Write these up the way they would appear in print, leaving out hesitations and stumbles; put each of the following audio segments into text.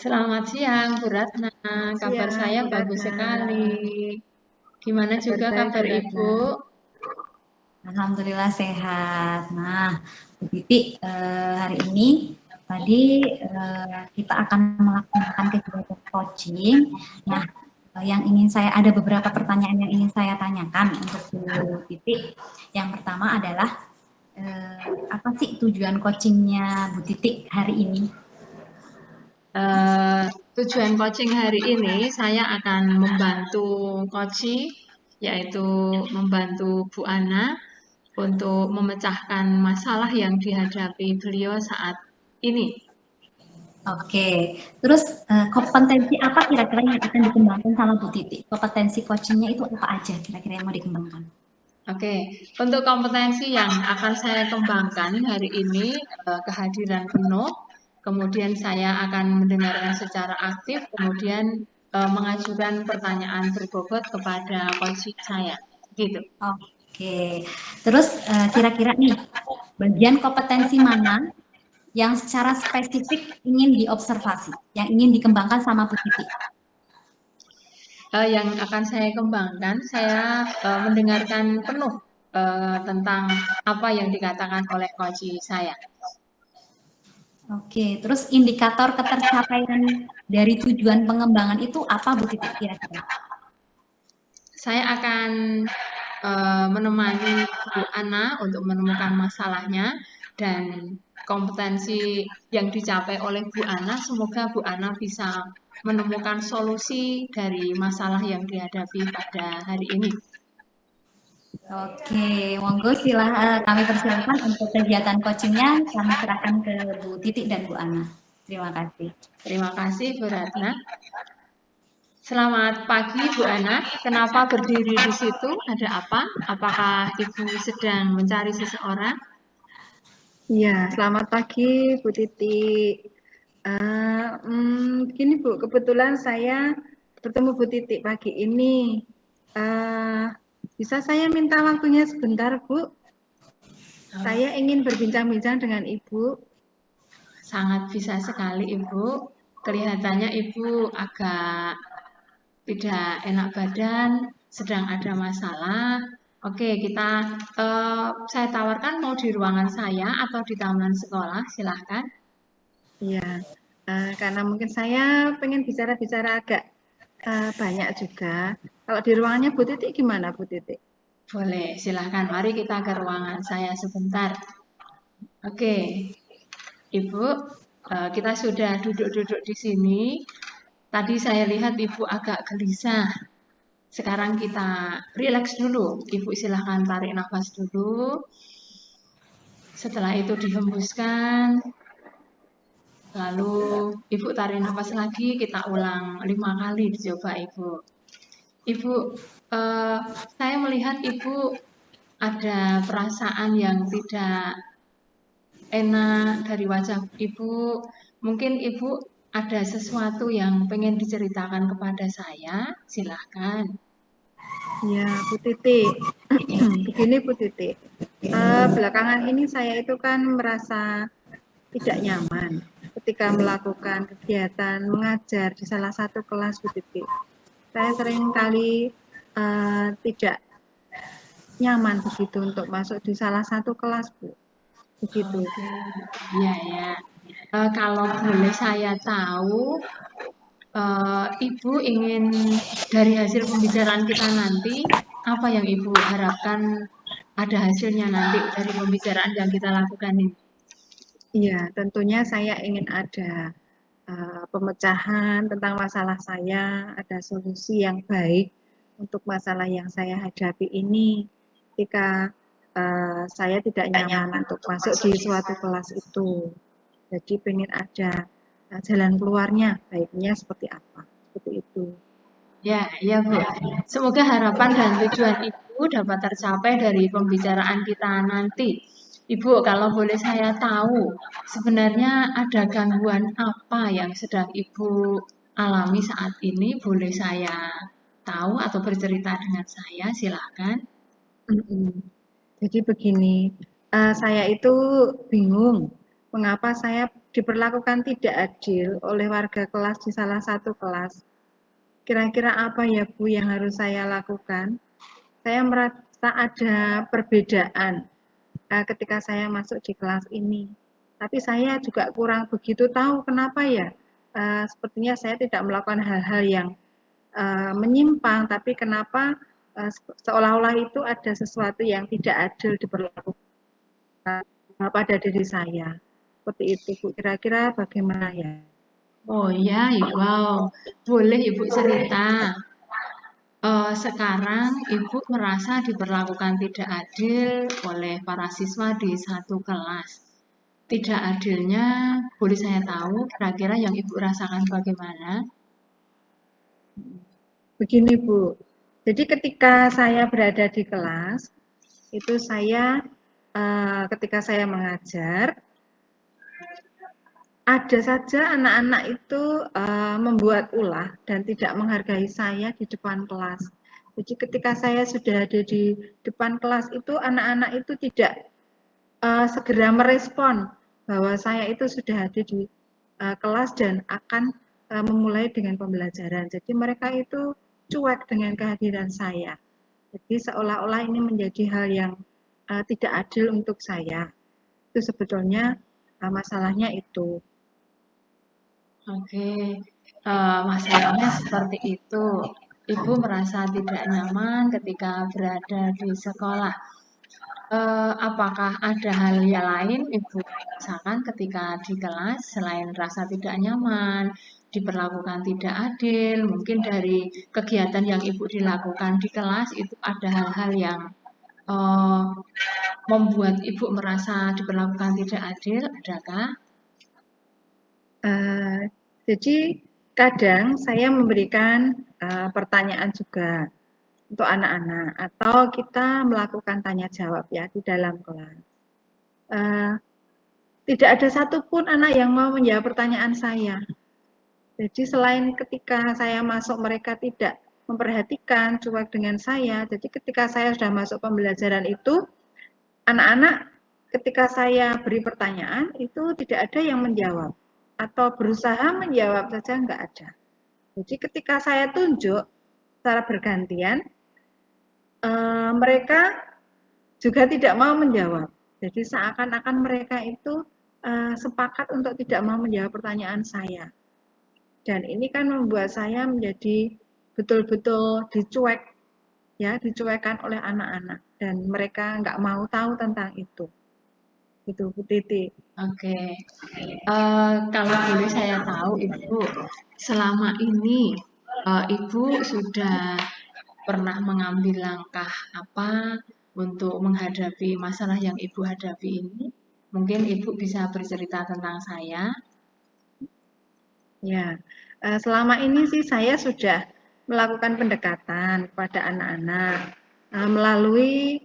Selamat siang, Bu Ratna. Selamat Kabar siang, saya Bu bagus Ratna. sekali. Gimana Kabar juga baik, kabar Bu Ratna. Ibu? Alhamdulillah sehat. Nah, Bu Titi, hari ini tadi kita akan melaksanakan kegiatan coaching. Nah, yang ingin saya ada beberapa pertanyaan yang ingin saya tanyakan untuk Bu Titi. Yang pertama adalah apa sih tujuan coachingnya Bu Titi hari ini? Tujuan coaching hari ini saya akan membantu coaching, yaitu membantu Bu Ana untuk memecahkan masalah yang dihadapi beliau saat ini. Oke, terus kompetensi apa kira-kira yang akan dikembangkan sama Bu Titi? Kompetensi coachingnya itu apa aja kira-kira yang mau dikembangkan? Oke, untuk kompetensi yang akan saya kembangkan hari ini kehadiran penuh, kemudian saya akan mendengarkan secara aktif, kemudian mengajukan pertanyaan berbobot kepada coach saya, gitu. Oke, terus kira-kira nih bagian kompetensi mana yang secara spesifik ingin diobservasi, yang ingin dikembangkan sama Bu Titi? Yang akan saya kembangkan, saya mendengarkan penuh tentang apa yang dikatakan oleh coach saya. Oke, terus indikator ketercapaian dari tujuan pengembangan itu apa Bu Titi kira-kira? Saya akan menemani Bu Ana untuk menemukan masalahnya dan kompetensi yang dicapai oleh Bu Ana, semoga Bu Ana bisa menemukan solusi dari masalah yang dihadapi pada hari ini. Oke, monggo kami persilakan untuk kegiatan coachingnya kami serahkan ke Bu Titi dan Bu Ana. Terima kasih. Terima kasih Bu Ratna. Selamat pagi Bu Ana, kenapa berdiri di situ? Ada apa? Apakah Ibu sedang mencari seseorang? Iya, selamat pagi, Bu Titi. Gini Bu, kebetulan saya bertemu Bu Titi pagi ini. Bisa saya minta waktunya sebentar, Bu? Saya ingin berbincang-bincang dengan Ibu. Sangat bisa sekali Ibu. Kelihatannya Ibu agak tidak enak badan, sedang ada masalah. Oke, saya tawarkan mau di ruangan saya atau di taman sekolah, silahkan. Iya, karena mungkin saya pengen bicara-bicara agak banyak juga. Kalau di ruangannya Bu Titi gimana, Bu Titi? Boleh, silahkan. Mari kita ke ruangan saya sebentar. Oke, Ibu, kita sudah duduk-duduk di sini. Tadi saya lihat Ibu agak gelisah. Sekarang kita rileks dulu. Ibu silahkan tarik nafas dulu. Setelah itu dihembuskan. Lalu Ibu tarik nafas lagi, kita ulang 5 kali dicoba Ibu. Ibu, saya melihat Ibu ada perasaan yang tidak enak dari wajah Ibu. Mungkin Ibu ada sesuatu yang pengen diceritakan kepada saya, silahkan. Ya, Bu Titi. Begini Bu Titi. Belakangan ini saya itu kan merasa tidak nyaman ketika melakukan kegiatan mengajar di salah satu kelas Bu Titi. Saya sering kali tidak nyaman begitu untuk masuk di salah satu kelas Bu. Begitu. Oke, iya ya. Kalau boleh saya tahu, Ibu ingin dari hasil pembicaraan kita nanti, apa yang Ibu harapkan ada hasilnya nanti dari pembicaraan yang kita lakukan ini? Iya, tentunya saya ingin ada pemecahan tentang masalah saya, ada solusi yang baik untuk masalah yang saya hadapi ini ketika saya tidak nyaman untuk masuk di suatu kelas itu. Jadi pengen ada jalan keluarnya, baiknya seperti apa, seperti itu. Ya, ya Bu. Semoga harapan dan tujuan Ibu dapat tercapai dari pembicaraan kita nanti. Ibu, kalau boleh saya tahu, sebenarnya ada gangguan apa yang sedang Ibu alami saat ini? Boleh saya tahu atau bercerita dengan saya? Silahkan. Jadi begini, saya itu bingung mengapa saya diperlakukan tidak adil oleh warga kelas di salah satu kelas, kira-kira apa ya Bu yang harus saya lakukan? Saya merasa ada perbedaan ketika saya masuk di kelas ini. Tapi saya juga kurang begitu tahu kenapa ya. Sepertinya saya tidak melakukan hal-hal yang menyimpang, tapi kenapa seolah-olah itu ada sesuatu yang tidak adil diperlakukan pada diri saya. Seperti itu Bu, kira-kira bagaimana ya? Oh ya, Ibu, boleh Ibu cerita. Sekarang Ibu merasa diperlakukan tidak adil oleh para siswa di satu kelas. Tidak adilnya, boleh saya tahu kira-kira yang Ibu rasakan bagaimana? Begini Bu, jadi ketika saya berada di kelas, itu saya ketika saya mengajar, ada saja anak-anak itu membuat ulah dan tidak menghargai saya di depan kelas. Jadi ketika saya sudah ada di depan kelas itu, anak-anak itu tidak segera merespon bahwa saya itu sudah ada di kelas dan akan memulai dengan pembelajaran. Jadi mereka itu cuek dengan kehadiran saya. Jadi seolah-olah ini menjadi hal yang tidak adil untuk saya. Itu sebetulnya masalahnya itu. Oke, masalahnya seperti itu. Ibu merasa tidak nyaman ketika berada di sekolah. Apakah ada hal yang lain Ibu rasakan ketika di kelas selain rasa tidak nyaman, diperlakukan tidak adil, mungkin dari kegiatan yang Ibu dilakukan di kelas itu ada hal-hal yang eh, membuat Ibu merasa diperlakukan tidak adil, adakah? Jadi kadang saya memberikan pertanyaan juga untuk anak-anak atau kita melakukan tanya jawab ya di dalam kelas. Tidak ada satupun anak yang mau menjawab pertanyaan saya. Jadi selain ketika saya masuk mereka tidak memperhatikan, cuek dengan saya. Jadi ketika saya sudah masuk pembelajaran itu, anak-anak ketika saya beri pertanyaan itu tidak ada yang menjawab atau berusaha menjawab saja enggak ada. Jadi ketika saya tunjuk secara bergantian, mereka juga tidak mau menjawab. Jadi seakan-akan mereka itu sepakat untuk tidak mau menjawab pertanyaan saya. Dan ini kan membuat saya menjadi betul-betul dicuekkan oleh anak-anak dan mereka nggak mau tahu tentang itu. Itu Bu Titi. Oke, kalau boleh saya tahu Ibu, selama ini Ibu sudah pernah mengambil langkah apa untuk menghadapi masalah yang Ibu hadapi ini? Mungkin Ibu bisa bercerita tentang saya. Ya, selama ini sih saya sudah melakukan pendekatan kepada anak-anak melalui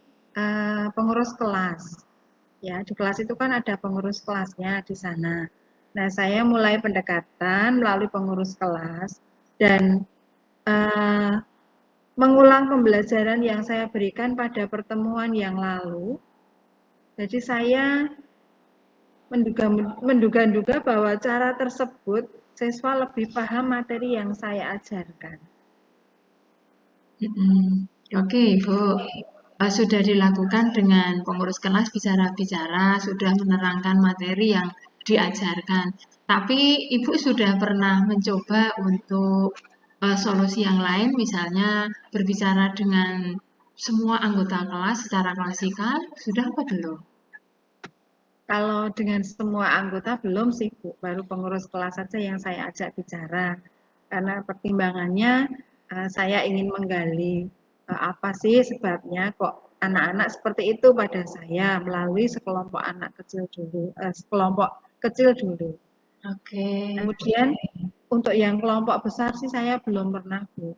pengurus kelas. Ya, di kelas itu kan ada pengurus kelasnya di sana. Nah, saya mulai pendekatan melalui pengurus kelas dan mengulang pembelajaran yang saya berikan pada pertemuan yang lalu. Jadi saya menduga-duga bahwa cara tersebut siswa lebih paham materi yang saya ajarkan. Oke, Ibu. Sudah dilakukan dengan pengurus kelas bicara-bicara, sudah menerangkan materi yang diajarkan. Tapi Ibu sudah pernah mencoba untuk solusi yang lain, misalnya berbicara dengan semua anggota kelas secara klasikal, sudah apa belum? Kalau dengan semua anggota belum sih Bu, baru pengurus kelas saja yang saya ajak bicara. Karena pertimbangannya saya ingin menggali apa sih sebabnya kok anak-anak seperti itu pada saya melalui sekelompok anak kecil dulu, sekelompok kecil dulu. Oke. Kemudian untuk yang kelompok besar sih saya belum pernah Bu.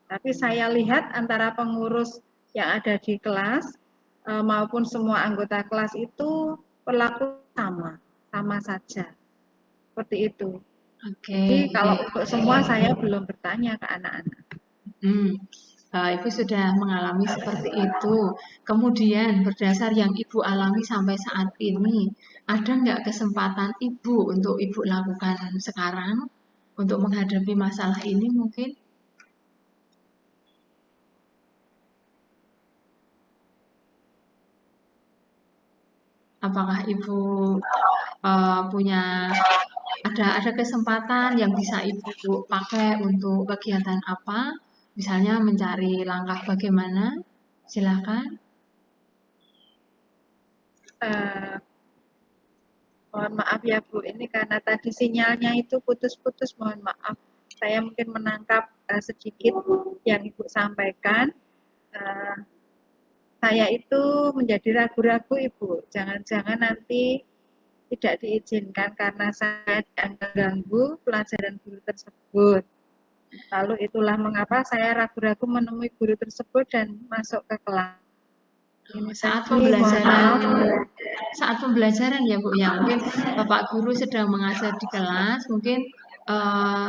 Tapi saya lihat antara pengurus yang ada di kelas maupun semua anggota kelas itu berlaku sama saja. Seperti itu. Oke. Jadi kalau untuk semua saya belum bertanya ke anak-anak. Hmm. Ibu sudah mengalami seperti itu. Kemudian berdasar yang Ibu alami sampai saat ini, ada nggak kesempatan Ibu untuk Ibu lakukan sekarang untuk menghadapi masalah ini mungkin? Apakah Ibu punya ada kesempatan yang bisa Ibu pakai untuk kegiatan apa? Misalnya mencari langkah bagaimana? Silakan. Eh, Mohon maaf ya Bu, ini karena tadi sinyalnya itu putus-putus, mohon maaf. Saya mungkin menangkap sedikit yang Ibu sampaikan. Eh, saya itu menjadi ragu-ragu Ibu, jangan-jangan nanti tidak diizinkan karena saya dianggap ganggu pelajaran guru tersebut. Lalu itulah mengapa saya ragu-ragu menemui guru tersebut dan masuk ke kelas. Ini Saat tadi, mohon pembelajaran maaf. saat pembelajaran ya Bu ya, mungkin Bapak guru sedang mengajar di kelas, mungkin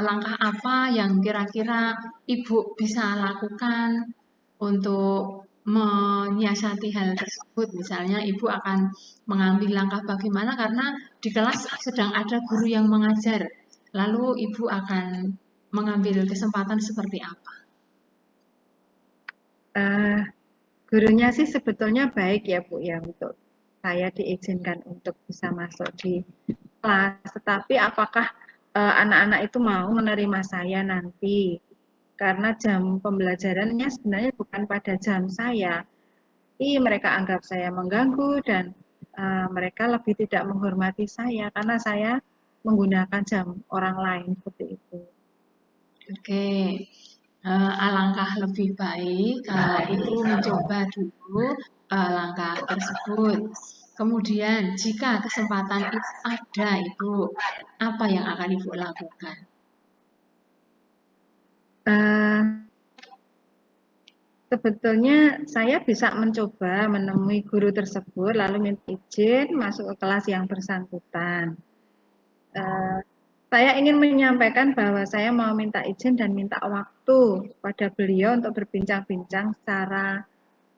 langkah apa yang kira-kira Ibu bisa lakukan untuk menyiasati hal tersebut. Misalnya Ibu akan mengambil langkah bagaimana karena di kelas sedang ada guru yang mengajar, lalu Ibu akan mengambil kesempatan seperti apa? Eh, Gurunya sih sebetulnya baik ya Bu ya, untuk saya diizinkan untuk bisa masuk di kelas. Tetapi apakah anak-anak itu mau menerima saya nanti? Karena jam pembelajarannya sebenarnya bukan pada jam saya. Tapi mereka anggap saya mengganggu dan mereka lebih tidak menghormati saya karena saya menggunakan jam orang lain seperti itu. Oke, alangkah lebih baik kalau Ibu mencoba dulu langkah tersebut. Kemudian, jika kesempatan itu ada, Ibu, apa yang akan Ibu lakukan? Uh, Sebetulnya saya bisa mencoba menemui guru tersebut lalu minta izin masuk ke kelas yang bersangkutan. Uh, saya ingin menyampaikan bahwa saya mau minta izin dan minta waktu pada beliau untuk berbincang-bincang secara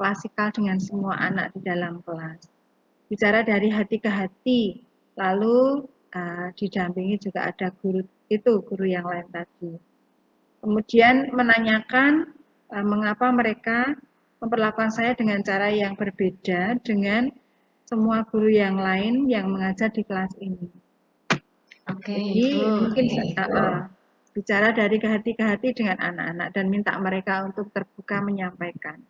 klasikal dengan semua anak di dalam kelas. Bicara dari hati ke hati, lalu didampingi juga ada guru itu, guru yang lain tadi. Kemudian menanyakan mengapa mereka memperlakukan saya dengan cara yang berbeda dengan semua guru yang lain yang mengajar di kelas ini. Oke, Jadi Ibu. mungkin bicara dari ke hati dengan anak-anak dan minta mereka untuk terbuka menyampaikan.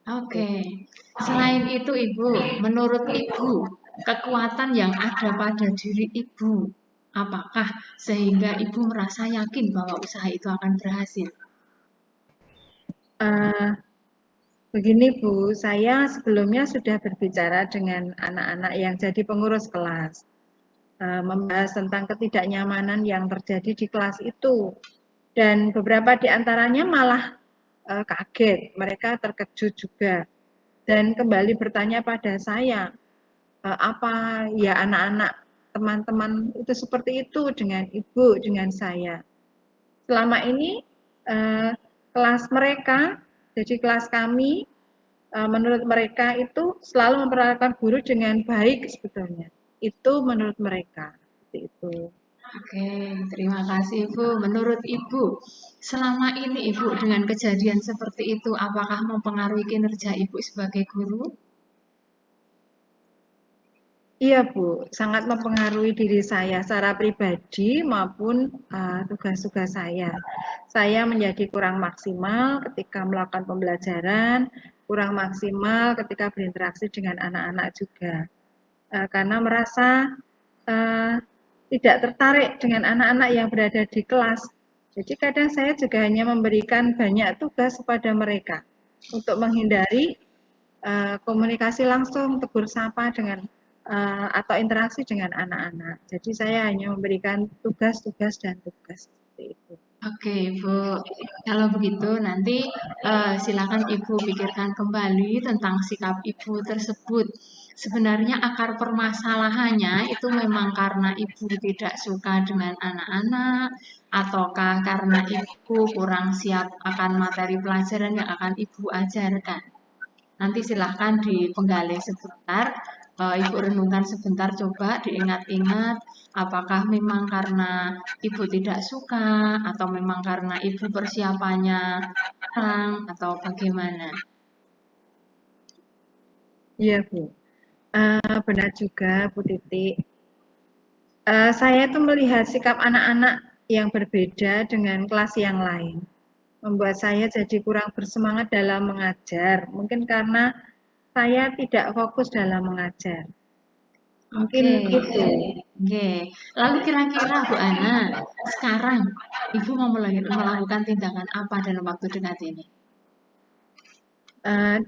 Oke. Selain itu, Ibu, menurut Ibu, kekuatan yang ada pada diri Ibu, apakah sehingga Ibu merasa yakin bahwa usaha itu akan berhasil? Uh, Begini Bu, saya sebelumnya sudah berbicara dengan anak-anak yang jadi pengurus kelas, membahas tentang ketidaknyamanan yang terjadi di kelas itu. Dan beberapa di antaranya malah kaget, mereka terkejut juga. Dan kembali bertanya pada saya, apa ya anak-anak teman-teman itu seperti itu dengan ibu, dengan saya. Selama ini kelas mereka, jadi kelas kami, menurut mereka itu selalu memperlakukan guru dengan baik sebetulnya. Itu menurut mereka. Seperti itu. Oke, terima kasih Ibu. Menurut Ibu, selama ini Ibu dengan kejadian seperti itu, apakah mempengaruhi kinerja Ibu sebagai guru? Iya Bu, sangat mempengaruhi diri saya secara pribadi maupun tugas-tugas saya. Saya menjadi kurang maksimal ketika melakukan pembelajaran, kurang maksimal ketika berinteraksi dengan anak-anak juga. Karena merasa uh, tidak tertarik dengan anak-anak yang berada di kelas. Jadi kadang saya juga hanya memberikan banyak tugas kepada mereka untuk menghindari komunikasi langsung, tegur sapa dengan atau interaksi dengan anak-anak. Jadi saya hanya memberikan tugas-tugas dan tugas seperti itu. Oke, Ibu. Kalau begitu, nanti silakan Ibu pikirkan kembali tentang sikap Ibu tersebut. sebenarnya akar permasalahannya itu memang karena ibu tidak suka dengan anak-anak, ataukah karena ibu kurang siap akan materi pelajaran yang akan ibu ajarkan? Nanti silahkan dipenggali sebentar, ibu renungkan sebentar, coba diingat-ingat, apakah memang karena ibu tidak suka, atau memang karena ibu persiapannya kurang, atau bagaimana? Iya, Bu. Benar juga, Bu Titi. Saya itu melihat sikap anak-anak yang berbeda dengan kelas yang lain. Membuat saya jadi kurang bersemangat dalam mengajar. Mungkin karena saya tidak fokus dalam mengajar. Mungkin Oke, itu. oke. Lalu kira-kira Bu Ana, sekarang Ibu mau melakukan tindakan apa dalam waktu dekat ini? Uh,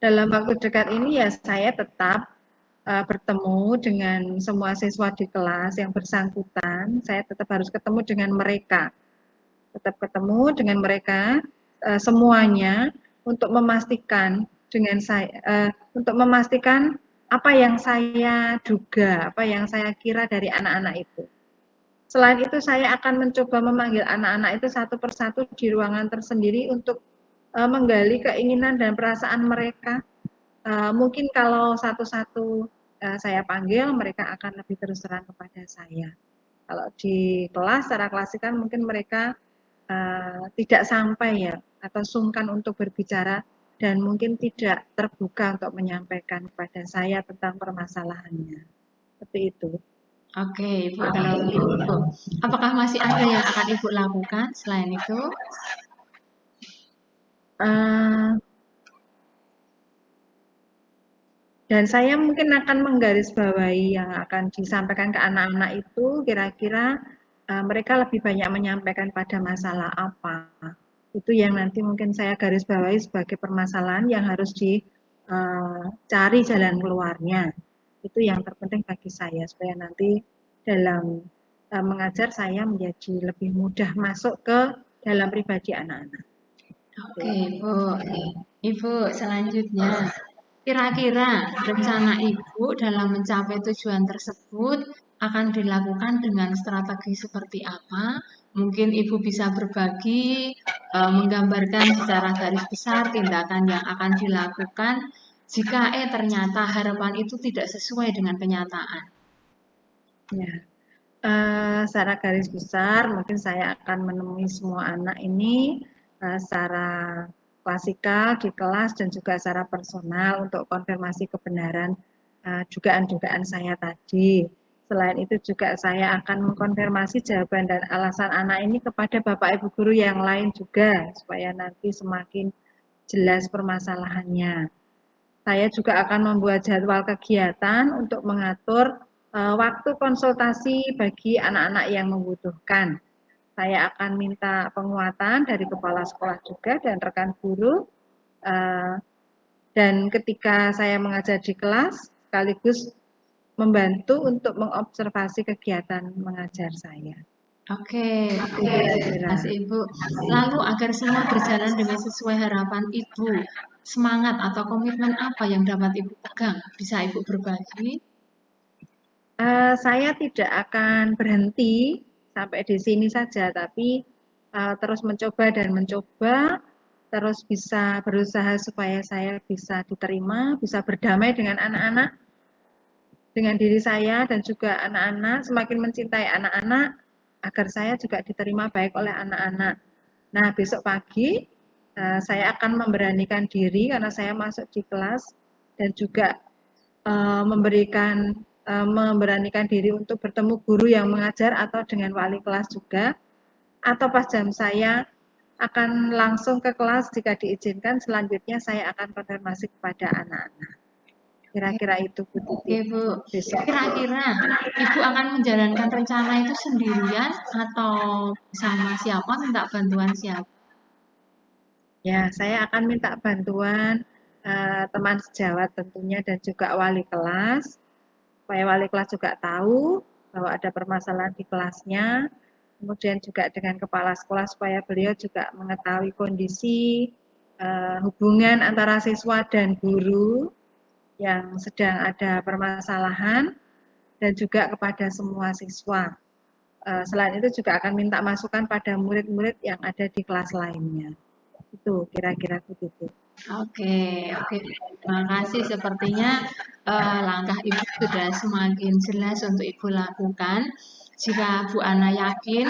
dalam waktu dekat ini ya saya tetap bertemu dengan semua siswa di kelas yang bersangkutan. Saya tetap harus ketemu dengan mereka. Tetap ketemu dengan mereka semuanya untuk memastikan untuk memastikan apa yang saya duga, apa yang saya kira dari anak-anak itu. Selain itu saya akan mencoba memanggil anak-anak itu satu persatu di ruangan tersendiri untuk menggali keinginan dan perasaan mereka. Mungkin kalau satu-satu saya panggil, mereka akan lebih terus terang kepada saya. Kalau di kelas, secara klasik kan mungkin mereka tidak sampai ya, atau sungkan untuk berbicara, dan mungkin tidak terbuka untuk menyampaikan kepada saya tentang permasalahannya. Seperti itu. Oke, Ibu, kalau begitu, apakah masih ada yang akan Ibu lakukan selain itu? Uh, Dan saya mungkin akan menggarisbawahi yang akan disampaikan ke anak-anak itu, kira-kira mereka lebih banyak menyampaikan pada masalah apa. Itu yang nanti mungkin saya garis bawahi sebagai permasalahan yang harus dicari jalan keluarnya. Itu yang terpenting bagi saya, supaya nanti dalam mengajar saya menjadi lebih mudah masuk ke dalam pribadi anak-anak. Oke, Ibu. Ibu, selanjutnya, kira-kira rencana Ibu dalam mencapai tujuan tersebut akan dilakukan dengan strategi seperti apa? Mungkin Ibu bisa berbagi, menggambarkan secara garis besar tindakan yang akan dilakukan jika ternyata harapan itu tidak sesuai dengan kenyataan. Ya. Secara garis besar mungkin saya akan menemui semua anak ini secara klasikal di kelas dan juga secara personal untuk konfirmasi kebenaran dugaan-dugaan saya tadi. Selain itu juga saya akan mengkonfirmasi jawaban dan alasan anak ini kepada Bapak Ibu guru yang lain juga supaya nanti semakin jelas permasalahannya. Saya juga akan membuat jadwal kegiatan untuk mengatur waktu konsultasi bagi anak-anak yang membutuhkan. Saya akan minta penguatan dari kepala sekolah juga dan rekan guru. Dan ketika saya mengajar di kelas, sekaligus membantu untuk mengobservasi kegiatan mengajar saya. Oke, terima kasih Ibu. Lalu agar semua berjalan dengan sesuai harapan Ibu, semangat atau komitmen apa yang dapat Ibu pegang? Bisa Ibu berbagi? Saya tidak akan berhenti sampai di sini saja, tapi terus mencoba dan mencoba, terus bisa berusaha supaya saya bisa diterima, bisa berdamai dengan anak-anak, dengan diri saya dan juga anak-anak, semakin mencintai anak-anak, agar saya juga diterima baik oleh anak-anak. Nah, besok pagi saya akan memberanikan diri karena saya masuk di kelas dan juga memberanikan diri untuk bertemu guru yang mengajar atau dengan wali kelas juga, atau pas jam saya akan langsung ke kelas jika diizinkan, selanjutnya saya akan konfirmasi kepada anak-anak. Kira-kira itu Bu Titi. Oke Bu, kira-kira Ibu akan menjalankan rencana itu sendirian atau sama siapa, minta bantuan siapa? Ya, saya akan minta bantuan teman sejawat tentunya dan juga wali kelas, supaya wali kelas juga tahu bahwa ada permasalahan di kelasnya, kemudian juga dengan kepala sekolah supaya beliau juga mengetahui kondisi hubungan antara siswa dan guru, yang sedang ada permasalahan dan juga kepada semua siswa. Selain itu juga akan minta masukan pada murid-murid yang ada di kelas lainnya. Itu kira-kira Bu Titi. Oke, oke. Terima kasih. Sepertinya langkah Ibu sudah semakin jelas untuk Ibu lakukan. Jika Bu Ana yakin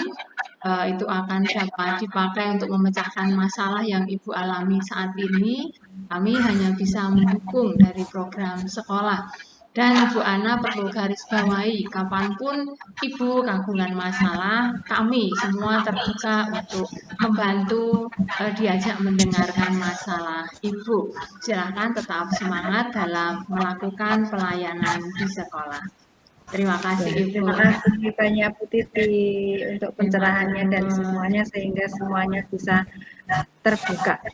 itu akan dapat dipakai untuk memecahkan masalah yang Ibu alami saat ini, kami hanya bisa mendukung dari program sekolah. Dan Bu Ana perlu garis bawahi, kapanpun Ibu kagungan masalah, kami semua terbuka untuk membantu diajak mendengarkan masalah Ibu. Silakan tetap semangat dalam melakukan pelayanan di sekolah. Terima kasih Ya, Ibu. terima kasih banyak Bu Titi untuk Terima pencerahannya dan kasih. semuanya sehingga semuanya bisa terbuka.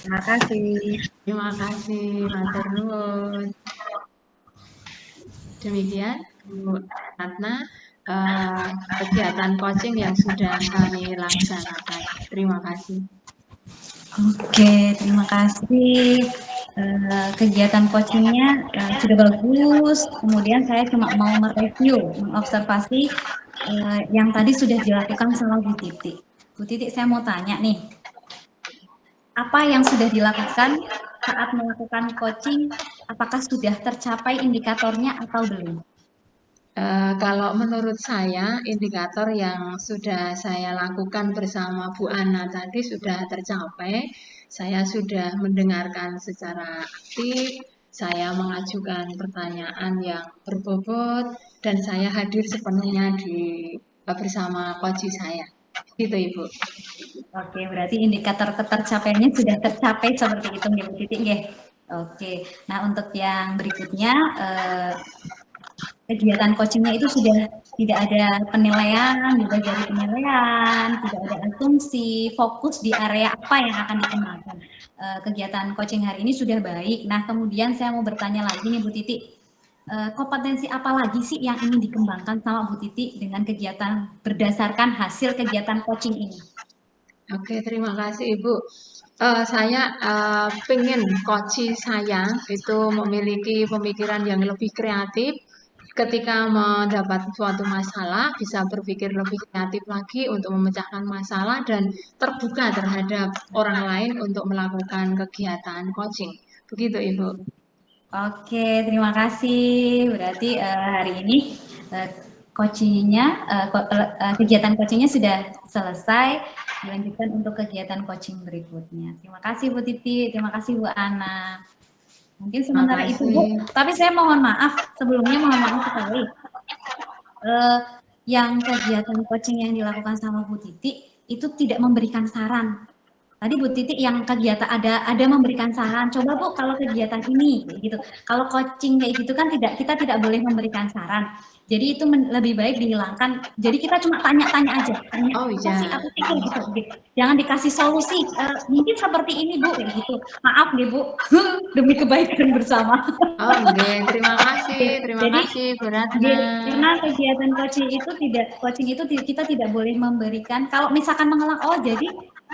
Terima kasih. Terima kasih, Matur nuwun. Demikian Bu Ratna kegiatan coaching yang sudah kami laksanakan. Terima kasih. Oke, terima kasih. Kegiatan coachingnya sudah bagus. Kemudian saya cuma mau mereview, mengobservasi yang tadi sudah dilakukan sama Bu Titi. Bu Titi, saya mau tanya nih, apa yang sudah dilakukan saat melakukan coaching? Apakah sudah tercapai indikatornya atau belum? Kalau menurut saya, indikator yang sudah saya lakukan bersama Bu Ana tadi sudah tercapai. Saya sudah mendengarkan secara aktif, saya mengajukan pertanyaan yang berbobot, dan saya hadir sepenuhnya bersama coach saya. Gitu, Ibu. Oke, berarti indikator ketercapaiannya sudah tercapai seperti itu, Bu Titi, nggih. Oke, nah untuk yang berikutnya, kegiatan coachingnya itu sudah tidak ada penilaian, bebas dari penilaian, tidak ada asumsi, fokus di area apa yang akan dikembangkan. Kegiatan coaching hari ini sudah baik. Nah, kemudian saya mau bertanya lagi nih Bu Titi, kompetensi apa lagi sih yang ingin dikembangkan sama Bu Titi dengan kegiatan berdasarkan hasil kegiatan coaching ini? Oke, terima kasih Ibu. Saya pengen coach saya itu memiliki pemikiran yang lebih kreatif ketika mendapat suatu masalah, bisa berpikir lebih kreatif lagi untuk memecahkan masalah dan terbuka terhadap orang lain untuk melakukan kegiatan coaching. Begitu Ibu. Oke, terima kasih. Berarti hari ini kegiatan coachingnya sudah selesai. Dilanjutkan untuk kegiatan coaching berikutnya. Terima kasih Bu Titi, terima kasih Bu Ana. Mungkin sementara itu Bu, tapi saya mohon maaf sebelumnya, mohon maaf sekali. Yang kegiatan coaching yang dilakukan sama Bu Titi itu tidak memberikan saran. Tadi Bu Titi yang kegiatan ada memberikan saran. Coba Bu kalau kegiatan ini gitu. Kalau coaching kayak gitu kan kita tidak boleh memberikan saran. Jadi itu lebih baik dihilangkan. Jadi kita cuma tanya-tanya aja. Tanya, apa sih kayak gitu. Jangan dikasih solusi. Mungkin seperti ini Bu kayak gitu. Maaf nih Bu. Demi kebaikan bersama. Oke, terima kasih Bu Ratna. Karena kegiatan coaching itu kita tidak boleh memberikan. Kalau misalkan mengelang, oh jadi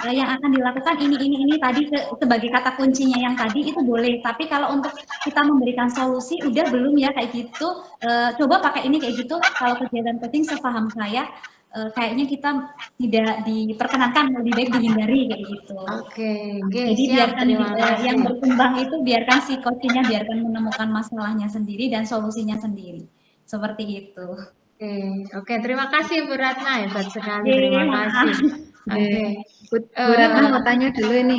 yang akan dilakukan ini tadi sebagai kata kuncinya yang tadi itu boleh, tapi kalau untuk kita memberikan solusi udah belum ya kayak gitu, coba pakai ini kayak gitu. Kalau kegiatan coaching sepaham saya kayaknya kita tidak diperkenankan, lebih baik dihindari kayak gitu. Oke, jadi siap, biarkan yang berkembang itu biarkan si coachingnya biarkan menemukan masalahnya sendiri dan solusinya sendiri, seperti itu. Oke, terima kasih Bu Ratna, hebat sekali, terima kasih. Oke, Bu Ratna mau tanya dulu ini.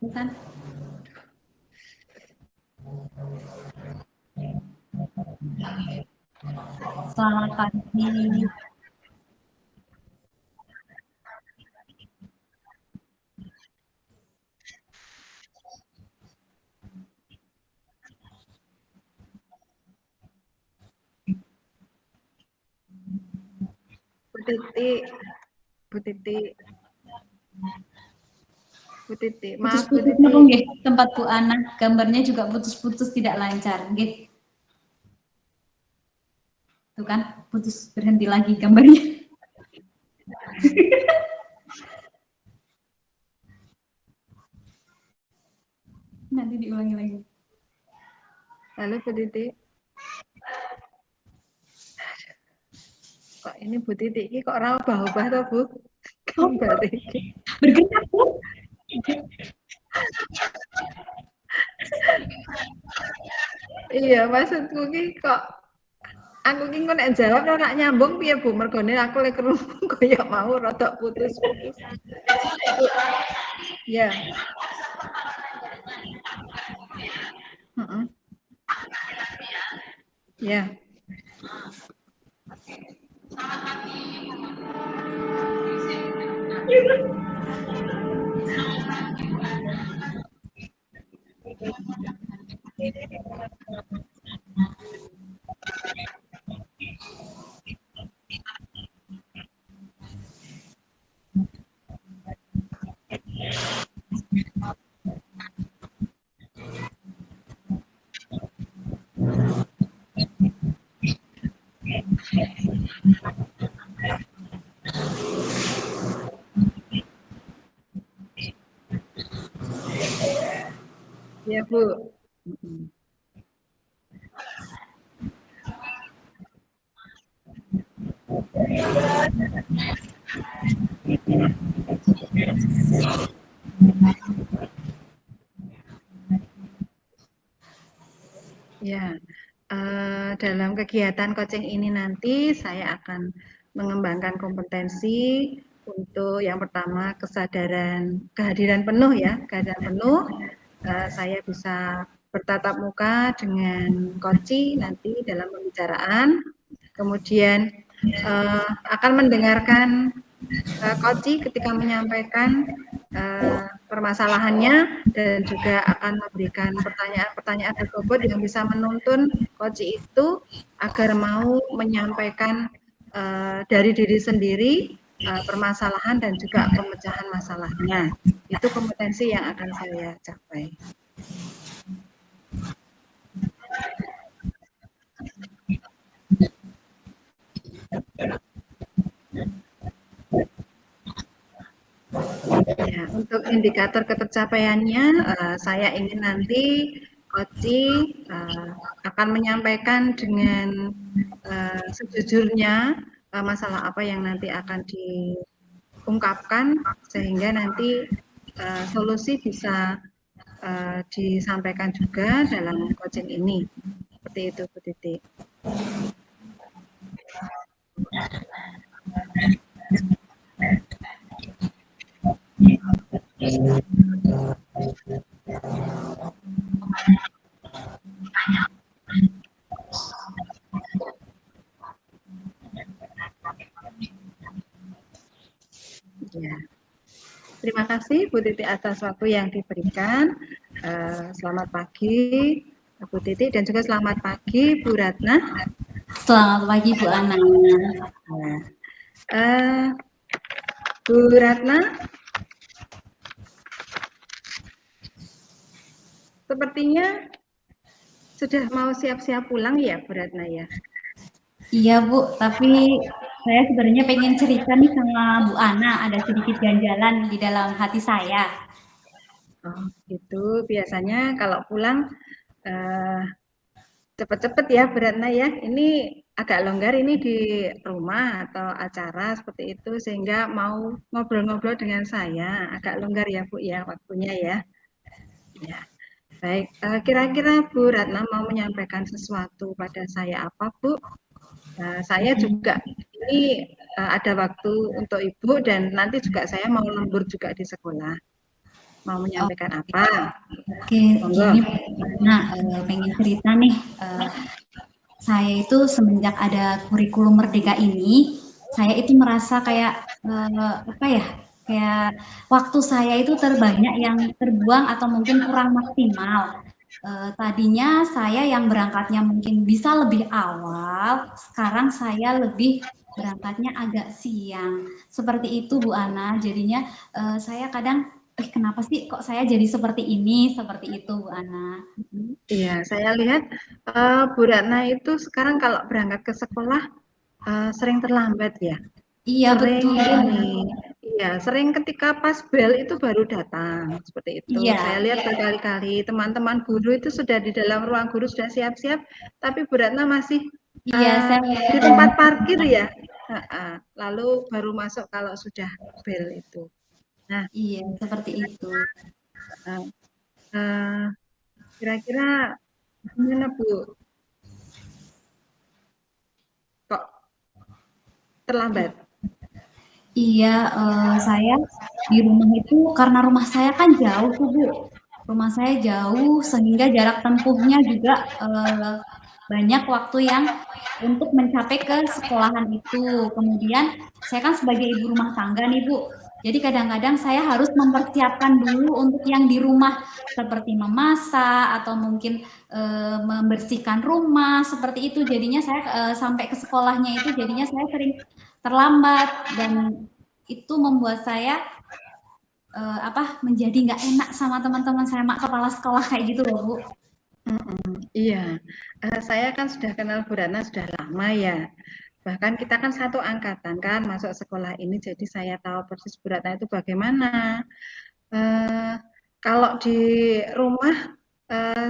Bukan. Selamat pagi. Bu Titi, maaf Bu Titi. Tempat Bu Ana, gambarnya juga putus-putus tidak lancar, nggih. Tuh kan, putus berhenti lagi gambarnya. Nanti diulangi lagi. Halo Bu Titi. Kok ini Bu Titi ini kok ora ubah-ubah toh Bu? Gambar iki. Bergerak, Bu. Iya, maksudku ki kok aku ki kok nek jawab ora nyambung piye Bu? Mergone aku lek krungu kaya mau rada putus-putus. Ya. Heeh. Ya. Ya Bu. Mm-mm. Ya, dalam kegiatan coaching ini nanti saya akan mengembangkan kompetensi untuk yang pertama kesadaran kehadiran penuh ya, kehadiran penuh. Saya bisa bertatap muka dengan coach nanti dalam pembicaraan, kemudian akan mendengarkan coach ketika menyampaikan permasalahannya dan juga akan memberikan pertanyaan-pertanyaan berbobot yang bisa menuntun coach itu agar mau menyampaikan dari diri sendiri permasalahan dan juga pemecahan masalahnya. Itu kompetensi yang akan saya capai. Ya, untuk indikator ketercapaiannya, saya ingin nanti coach akan menyampaikan dengan sejujurnya masalah apa yang nanti akan diungkapkan sehingga nanti solusi bisa disampaikan juga dalam coaching ini. Seperti itu, Bu Titi. Ya. Terima kasih Bu Titi atas waktu yang diberikan. Selamat pagi Bu Titi dan juga selamat pagi Bu Ratna. Selamat pagi Bu Ana. Bu Ratna, sepertinya sudah mau siap-siap pulang ya Bu Ratna ya? Iya Bu, tapi saya sebenarnya pengen cerita nih sama Bu Ana, ada sedikit ganjalan di dalam hati saya. Oh, itu biasanya kalau pulang cepet-cepet ya Bu Ratna ya. Ini agak longgar ini di rumah atau acara seperti itu sehingga mau ngobrol-ngobrol dengan saya. Agak longgar ya Bu ya waktunya ya. Ya. Baik, kira-kira Bu Ratna mau menyampaikan sesuatu pada saya apa Bu? Saya juga ini ada waktu untuk Ibu dan nanti juga saya mau lembur juga di sekolah. Mau menyampaikan apa? Oke, Monggo. gini Nah, pengen cerita nih, saya itu semenjak ada kurikulum Merdeka ini, saya itu merasa kayak apa ya? Kayak waktu saya itu terbanyak yang terbuang atau mungkin kurang maksimal. Tadinya saya yang berangkatnya mungkin bisa lebih awal, sekarang saya lebih berangkatnya agak siang. Seperti itu Bu Ana, jadinya saya kadang, kenapa sih kok saya jadi seperti ini, seperti itu Bu Ana. Iya, saya lihat Bu Ratna itu sekarang kalau berangkat ke sekolah sering terlambat ya. Iya Sering betul. ini, Ya, sering ketika pas bel itu baru datang, seperti itu. Iya, Saya lihat berkali-kali teman-teman guru itu sudah di dalam ruang guru sudah siap-siap, tapi Bu Ratna masih iya, saya di belum. tempat parkir ya. Lalu baru masuk kalau sudah bel itu. Nah, Iya, seperti itu. eh, eh, kira-kira gimana Bu? Kok terlambat? Iya, saya di rumah itu karena rumah saya kan jauh tuh Bu. Rumah saya jauh sehingga jarak tempuhnya juga banyak waktu yang untuk mencapai ke sekolahan itu. Kemudian saya kan sebagai ibu rumah tangga nih Bu. Jadi kadang-kadang saya harus mempersiapkan dulu untuk yang di rumah seperti memasak atau mungkin membersihkan rumah seperti itu. Jadinya saya sampai ke sekolahnya itu jadinya saya sering terlambat dan itu membuat saya menjadi nggak enak sama teman-teman saya mak kepala sekolah kayak gitu loh Bu. Iya, saya kan sudah kenal Bu Ratna sudah lama ya. Bahkan kita kan satu angkatan kan masuk sekolah ini, jadi saya tahu persis Bu Ratna itu bagaimana. Eh, Kalau di rumah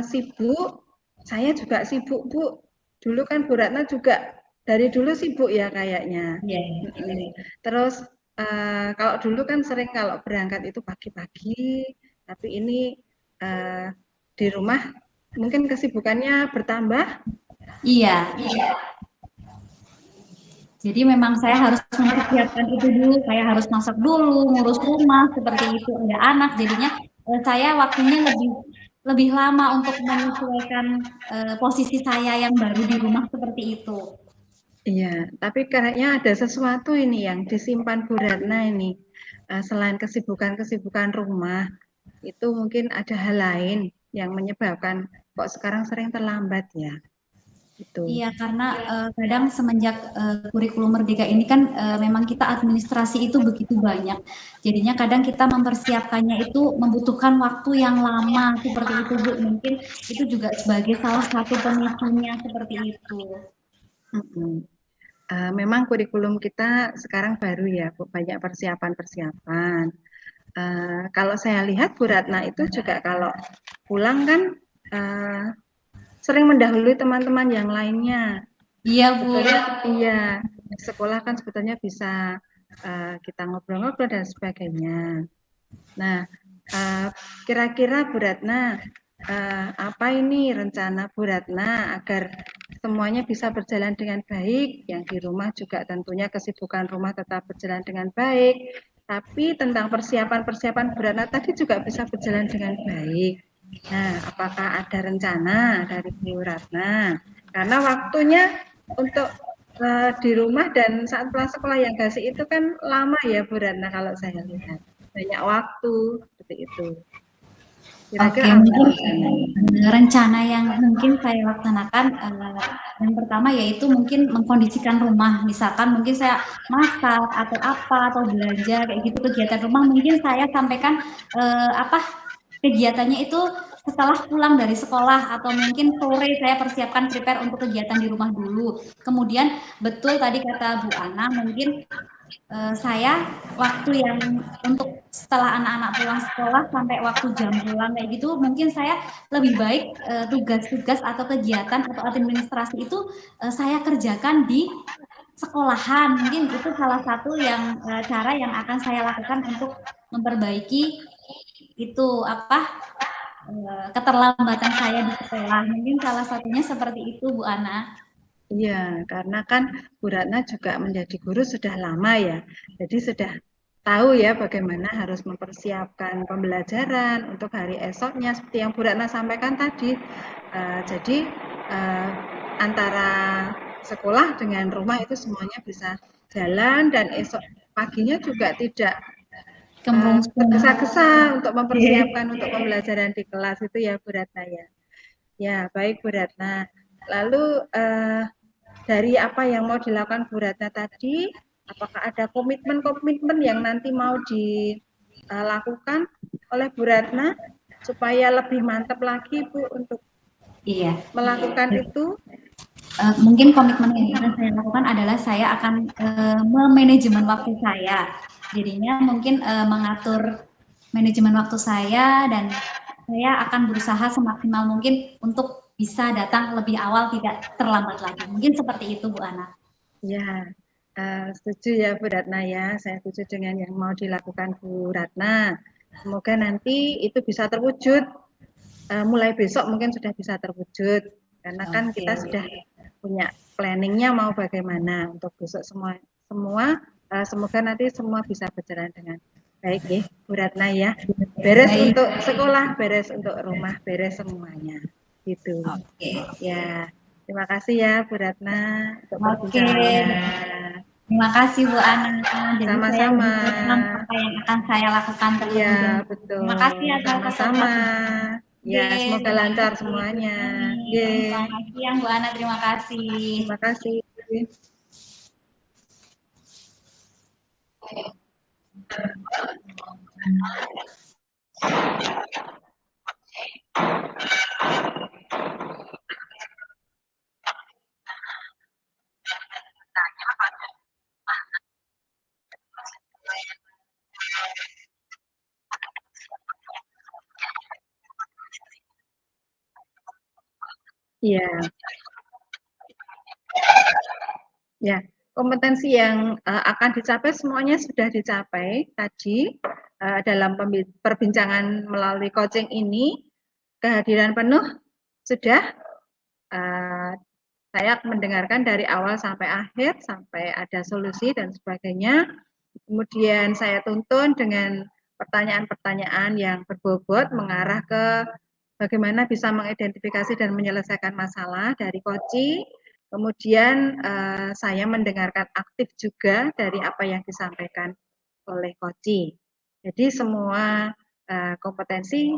sibuk, saya juga sibuk Bu. Dulu kan Bu Ratna juga dari dulu sibuk ya kayaknya. Iya. Terus kalau dulu kan sering kalau berangkat itu pagi-pagi, tapi ini eh, di rumah mungkin kesibukannya bertambah. Iya. Jadi memang saya harus mempersiapkan itu dulu, saya harus masak dulu, ngurus rumah seperti itu, ada anak, jadinya saya waktunya lebih lebih lama untuk menyesuaikan posisi saya yang baru di rumah seperti itu. Iya, tapi kayaknya ada sesuatu ini yang disimpan Bu Ratna ini. Selain kesibukan-kesibukan rumah, itu mungkin ada hal lain yang menyebabkan kok sekarang sering terlambat ya. Itu. Iya, karena kadang semenjak kurikulum Merdeka ini kan memang kita administrasi itu begitu banyak. Jadinya kadang kita mempersiapkannya itu membutuhkan waktu yang lama seperti itu, Bu. Mungkin itu juga sebagai salah satu pemicunya seperti itu. Memang kurikulum kita sekarang baru ya, Bu, banyak persiapan-persiapan. Kalau saya lihat Bu Ratna itu juga kalau pulang kan uh, sering mendahului teman-teman yang lainnya. Iya, Bu. Sebetulnya iya, di sekolah kan sebetulnya bisa kita ngobrol-ngobrol dan sebagainya. Nah, kira-kira Bu Ratna, apa ini rencana Bu Ratna agar semuanya bisa berjalan dengan baik, yang di rumah juga tentunya kesibukan rumah tetap berjalan dengan baik, tapi tentang persiapan-persiapan Bu Ratna tadi juga bisa berjalan dengan baik. Nah, apakah ada rencana dari Bu Ratna? Karena waktunya untuk di rumah dan saat pulang sekolah yang Gasi itu kan lama ya Bu Ratna kalau saya lihat. Banyak waktu seperti itu. Oke, Kira-kira apa mungkin rencananya? rencana yang mungkin saya laksanakan yang pertama yaitu mungkin mengkondisikan rumah. Misalkan mungkin saya masak atau apa atau belanja kayak gitu kegiatan rumah mungkin saya sampaikan kegiatannya itu setelah pulang dari sekolah atau mungkin sore saya persiapkan prepare untuk kegiatan di rumah dulu. Kemudian betul tadi kata Bu Ana mungkin saya waktu yang untuk setelah anak-anak pulang sekolah sampai waktu jam pulang kayak gitu mungkin saya lebih baik tugas-tugas atau kegiatan atau administrasi itu saya kerjakan di sekolahan mungkin itu salah satu yang cara yang akan saya lakukan untuk memperbaiki itu keterlambatan saya di sekolah mungkin salah satunya seperti itu Bu Ana. Iya, karena kan Bu Ratna juga menjadi guru sudah lama ya. Jadi sudah tahu ya bagaimana harus mempersiapkan pembelajaran untuk hari esoknya seperti yang Bu Ratna sampaikan tadi. Jadi eh, antara sekolah dengan rumah itu semuanya bisa jalan dan esok paginya juga tidak Kemrung. tergesa-gesa untuk mempersiapkan untuk pembelajaran di kelas itu ya Bu Ratna ya. Ya, baik Bu Ratna. Lalu dari apa yang mau dilakukan Bu Ratna tadi, apakah ada komitmen-komitmen yang nanti mau dilakukan oleh Bu Ratna supaya lebih mantap lagi Bu untuk Iya. melakukan itu? mungkin komitmen yang akan saya lakukan adalah saya akan memanajemen waktu saya. Jadinya mungkin mengatur manajemen waktu saya dan saya akan berusaha semaksimal mungkin untuk bisa datang lebih awal, tidak terlambat lagi. Mungkin seperti itu, Bu Ana. Ya, setuju ya Bu Ratna ya. Saya setuju dengan yang mau dilakukan Bu Ratna. Semoga nanti itu bisa terwujud. Mulai besok mungkin sudah bisa terwujud. Karena kan Oke. kita sudah punya planningnya mau bagaimana untuk besok semua semoga nanti semua bisa berjalan dengan baik ya Bu Ratna ya. Beres Baik. untuk sekolah, beres untuk rumah, beres semuanya. Gitu. Oke. Ya, terima kasih ya Bu Ratna untuk Oke. perbincangannya. Terima kasih Bu Ana. Jadi saya Sama-sama. lebih paham apa yang akan saya lakukan Iya, terlebih dahulu. betul. Terima kasih atas Sama-sama. obrolannya. Ya, Oke, semoga terima lancar kasih. semuanya. Ye, Amin. Selamat siang Bu Ana, terima kasih. terima kasih. Iya, ya. Kompetensi yang akan dicapai semuanya sudah dicapai tadi dalam perbincangan melalui coaching ini. Kehadiran penuh sudah saya mendengarkan dari awal sampai akhir, sampai ada solusi dan sebagainya. Kemudian saya tuntun dengan pertanyaan-pertanyaan yang berbobot mengarah ke bagaimana bisa mengidentifikasi dan menyelesaikan masalah dari Koci. Kemudian saya mendengarkan aktif juga dari apa yang disampaikan oleh Koci. Jadi semua kompetensi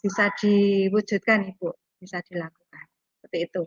bisa diwujudkan Ibu, bisa dilakukan. Seperti itu.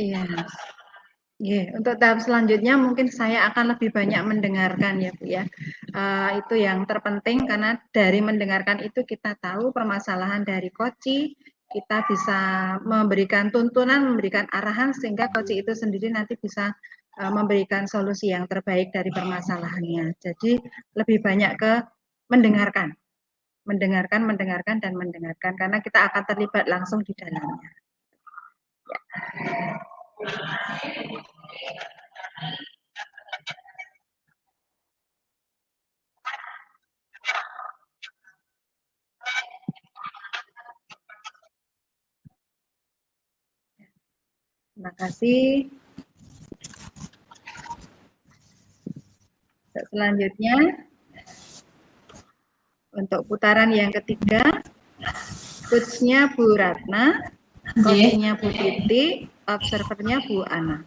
Iya. Untuk tahap selanjutnya mungkin saya akan lebih banyak mendengarkan ya Bu ya. Itu yang terpenting karena dari mendengarkan itu kita tahu permasalahan dari Koci, kita bisa memberikan tuntunan, memberikan arahan sehingga Koci itu sendiri nanti bisa memberikan solusi yang terbaik dari permasalahannya. Jadi lebih banyak ke mendengarkan, mendengarkan dan mendengarkan karena kita akan terlibat langsung di dalamnya. Terima kasih. Selanjutnya, untuk putaran yang ketiga, coach-nya Bu Ratna, coaching-nya Bu Titi, observernya Bu Ana.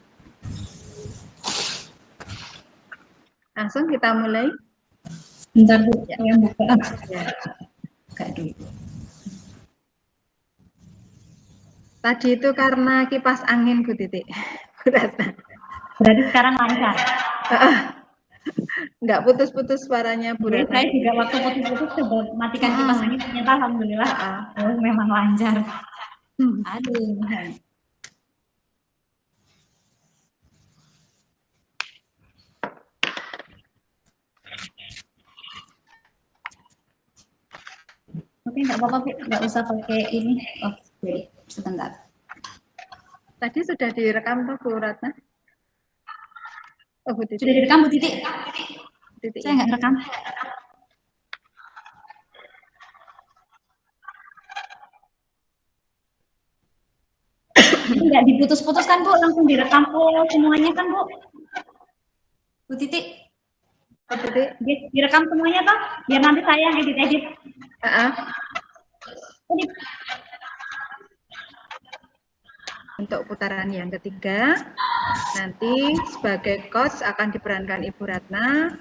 Langsung kita mulai. Bentar Bu, saya buka. Ya. Buka dulu. Tadi itu karena kipas angin Bu Titi. Bu Ratna. Berarti sekarang lancar. Enggak putus-putus suaranya Bu Jadi Ratna. saya juga waktu putus-putus coba matikan kipas angin, ternyata alhamdulillah memang lancar. Aduh. Oke, nggak apa-apa Bu, nggak usah pakai ini. Oh, jadi sebentar. Tadi sudah direkam tuh Bu Ratna? Oh, Bu Titi. Sudah direkam Bu Titi? Titi Saya ya. nggak rekam. Ini nggak diputus-putus kan Bu, langsung direkam full semuanya kan Bu? Bu Titi, Bu Titi. direkam semuanya toh? Biar nanti saya yang edit-edit. Untuk putaran yang ketiga, nanti sebagai coach akan diperankan Ibu Ratna,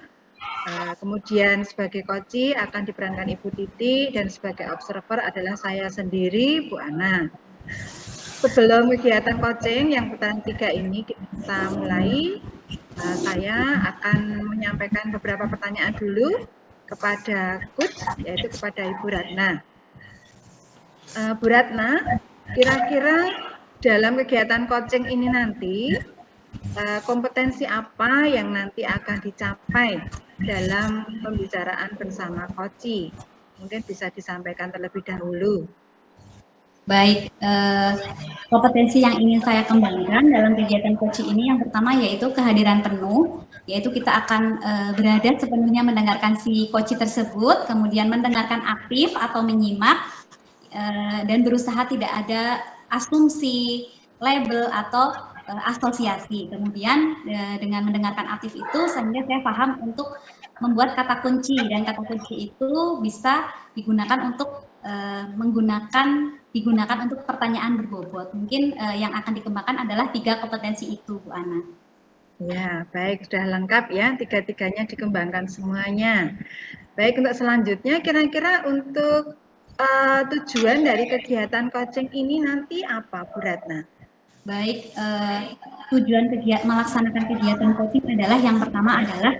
kemudian sebagai koci akan diperankan Ibu Titi, dan sebagai observer adalah saya sendiri, Bu Ana. Sebelum kegiatan coaching yang putaran 3 ini kita mulai, saya akan menyampaikan beberapa pertanyaan dulu kepada coach, yaitu kepada Ibu Ratna. Bu Ratna, kira-kira dalam kegiatan coaching ini nanti, kompetensi apa yang nanti akan dicapai dalam pembicaraan bersama koci? Mungkin bisa disampaikan terlebih dahulu. Baik, kompetensi yang ingin saya kembangkan dalam kegiatan coaching ini yang pertama yaitu kehadiran penuh, yaitu kita akan berada sepenuhnya mendengarkan si coach tersebut, kemudian mendengarkan aktif atau menyimak, dan berusaha tidak ada asumsi, label, atau asosiasi. Kemudian dengan mendengarkan aktif itu sehingga saya paham untuk membuat kata kunci, dan kata kunci itu bisa digunakan untuk digunakan untuk pertanyaan berbobot. Mungkin yang akan dikembangkan adalah 3 kompetensi itu, Bu Ana. Ya, baik, sudah lengkap ya, 3-3-nya dikembangkan semuanya. Baik, untuk selanjutnya kira-kira untuk tujuan dari kegiatan coaching ini nanti apa, Bu Ratna? Baik, tujuan melaksanakan kegiatan coaching adalah yang pertama adalah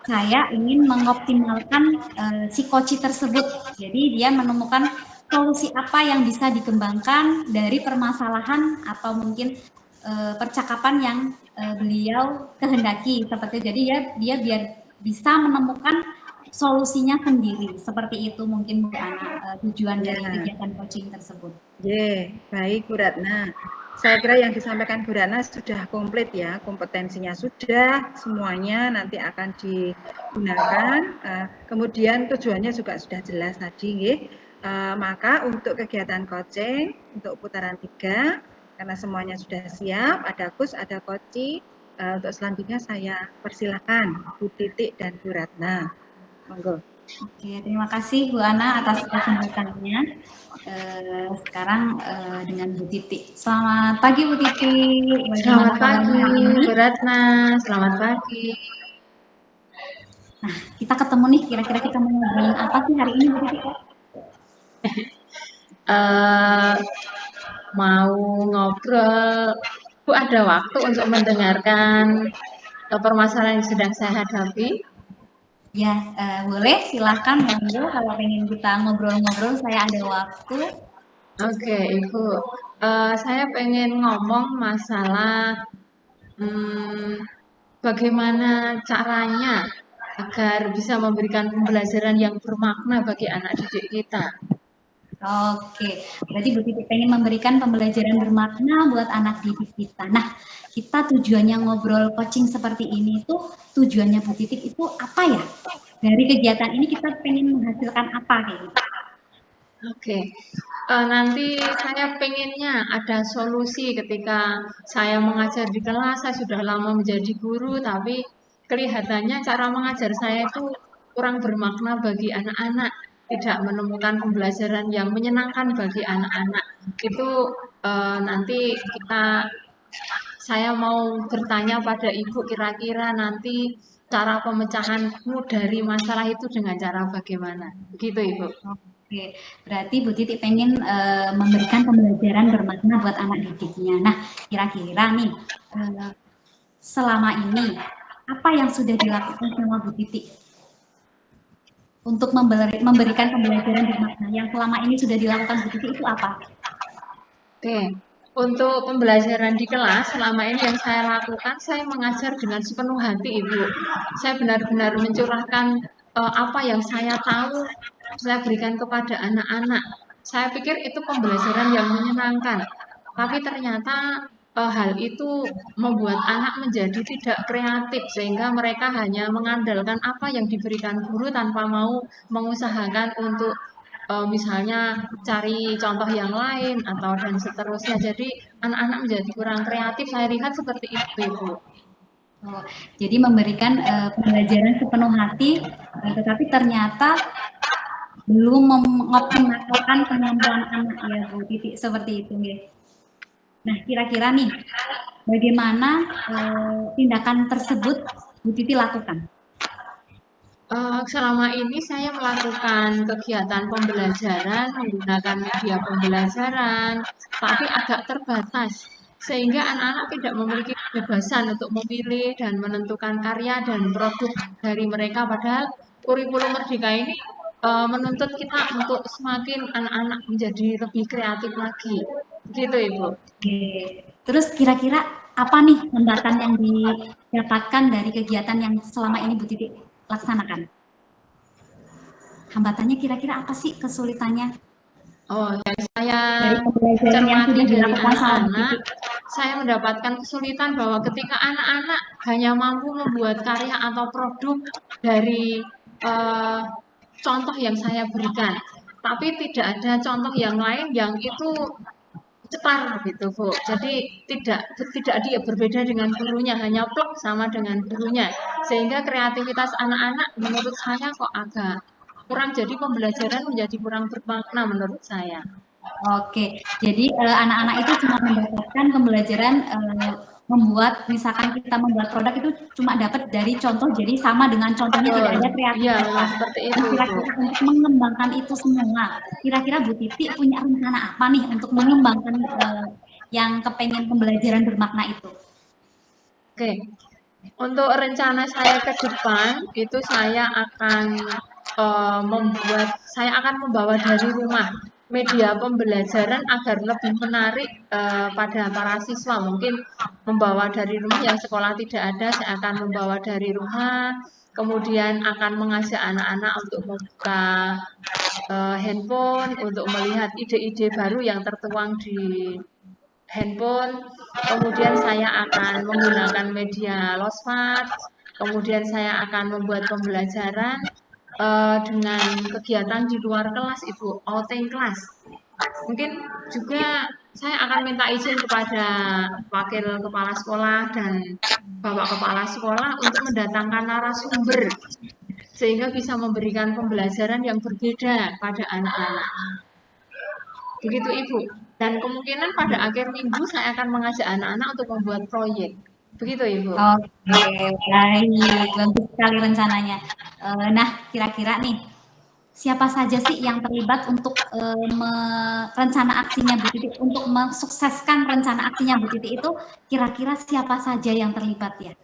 saya ingin mengoptimalkan si coach tersebut. Jadi dia menemukan solusi apa yang bisa dikembangkan dari permasalahan atau mungkin percakapan yang beliau kehendaki. Seperti jadi dia biar bisa menemukan solusinya sendiri. Seperti itu mungkin Bu Ana tujuan dari kegiatan coaching tersebut. Baik Bu Ratna. Saya kira yang disampaikan Bu Ratna sudah komplit ya, kompetensinya sudah, semuanya nanti akan digunakan. Kemudian tujuannya juga sudah jelas tadi. Maka untuk kegiatan coaching, untuk putaran 3, karena semuanya sudah siap, ada coach, ada coach. Untuk selanjutnya saya persilakan Bu Titik dan Bu Ratna. Monggo. Oke, terima kasih Bu Ana atas kesempatannya. Sekarang dengan Bu Titi. Selamat pagi Bu Titi. Selamat pagi Bu Ratna. Selamat pagi. Nah, kita ketemu nih. Kira-kira kita mau ngobrolin apa sih hari ini Bu Titi? Mau ngobrol, Bu ada waktu untuk mendengarkan permasalahan yang sedang saya hadapi? Ya, boleh, silahkan monggo. Kalau pengen kita ngobrol-ngobrol, saya ada waktu. Oke, Ibu. Saya pengen ngomong masalah bagaimana caranya agar bisa memberikan pembelajaran yang bermakna bagi anak didik kita. Oke, berarti Bu Titi pengen memberikan pembelajaran bermakna buat anak didik kita. Nah, kita tujuannya ngobrol coaching seperti ini itu tujuannya Bu Titi itu apa ya? Dari kegiatan ini kita pengen menghasilkan apa gitu? Oke, nanti saya pengennya ada solusi ketika saya mengajar di kelas. Saya sudah lama menjadi guru, tapi kelihatannya cara mengajar saya itu kurang bermakna bagi anak-anak, tidak menemukan pembelajaran yang menyenangkan bagi anak-anak. Itu nanti saya mau bertanya pada Ibu, kira-kira nanti cara pemecahanmu dari masalah itu dengan cara bagaimana? Begitu Ibu. Oke, berarti Bu Titi pengen memberikan pembelajaran bermakna buat anak didiknya. Nah, kira-kira nih selama ini apa yang sudah dilakukan sama Bu Titi untuk memberikan pembelajaran bermakna yang selama ini sudah dilakukan Bu Titi itu apa? Oke, untuk pembelajaran di kelas selama ini yang saya lakukan, saya mengajar dengan sepenuh hati Ibu. Saya benar-benar mencurahkan apa yang saya tahu saya berikan kepada anak-anak. Saya pikir itu pembelajaran yang menyenangkan, tapi ternyata hal itu membuat anak menjadi tidak kreatif sehingga mereka hanya mengandalkan apa yang diberikan guru tanpa mau mengusahakan untuk misalnya cari contoh yang lain atau dan seterusnya. Jadi anak-anak menjadi kurang kreatif. Saya lihat seperti itu, Ibu. Oh, jadi memberikan pembelajaran sepenuh hati, tetapi ternyata belum mengoptimalkan kemampuan anak ya Bu Titi, seperti itu ya. Nah, kira-kira nih, bagaimana tindakan tersebut Bu Titi lakukan? Selama ini saya melakukan kegiatan pembelajaran menggunakan media pembelajaran, tapi agak terbatas, sehingga anak-anak tidak memiliki kebebasan untuk memilih dan menentukan karya dan produk dari mereka. Padahal kurikulum Merdeka ini menuntut kita untuk semakin anak-anak menjadi lebih kreatif lagi. Gitu, Ibu. Oke. Terus kira-kira apa nih hambatan yang didapatkan dari kegiatan yang selama ini Bu Titi laksanakan? Hambatannya kira-kira apa sih kesulitannya? Oh, yang saya Dari pembelajaran yang cermati sudah dari dilakukan sama Bu anak-anak, Titi. saya mendapatkan kesulitan bahwa ketika anak-anak hanya mampu membuat karya atau produk dari contoh yang saya berikan, tapi tidak ada contoh yang lain yang itu cetar gitu, Bu. Jadi tidak dia berbeda dengan gurunya, hanya plek sama dengan gurunya. Sehingga kreativitas anak-anak menurut saya kok agak kurang, jadi pembelajaran menjadi kurang bermakna menurut saya. Oke, jadi anak-anak itu cuma mendapatkan pembelajaran membuat, misalkan kita membuat produk itu cuma dapat dari contoh, jadi sama dengan contohnya tidak ada Iya, kreativitas. memang seperti Nah, itu, Bu. kira-kira untuk mengembangkan itu semua, kira-kira Bu Titi punya rencana apa nih untuk mengembangkan yang kepengen pembelajaran bermakna itu? Oke, untuk rencana saya ke depan itu saya akan saya akan membawa dari rumah media pembelajaran agar lebih menarik pada para siswa. Mungkin membawa dari rumah yang sekolah tidak ada, saya akan membawa dari rumah. Kemudian akan mengajak anak-anak untuk membuka handphone, untuk melihat ide-ide baru yang tertuang di handphone. Kemudian saya akan menggunakan media losmed. Kemudian saya akan membuat pembelajaran dengan kegiatan di luar kelas, Ibu, outing kelas. Mungkin juga saya akan minta izin kepada wakil kepala sekolah dan bapak kepala sekolah untuk mendatangkan narasumber sehingga bisa memberikan pembelajaran yang berbeda pada anak-anak. Begitu, Ibu. Dan kemungkinan pada akhir minggu saya akan mengajak anak-anak untuk membuat proyek. Begitu, Ibu. Oke, baik, bagus sekali rencananya. Nah, kira-kira nih, siapa saja sih yang terlibat untuk rencana aksinya Bu Titi, untuk mensukseskan rencana aksinya Bu Titi itu, kira-kira siapa saja yang terlibat ya?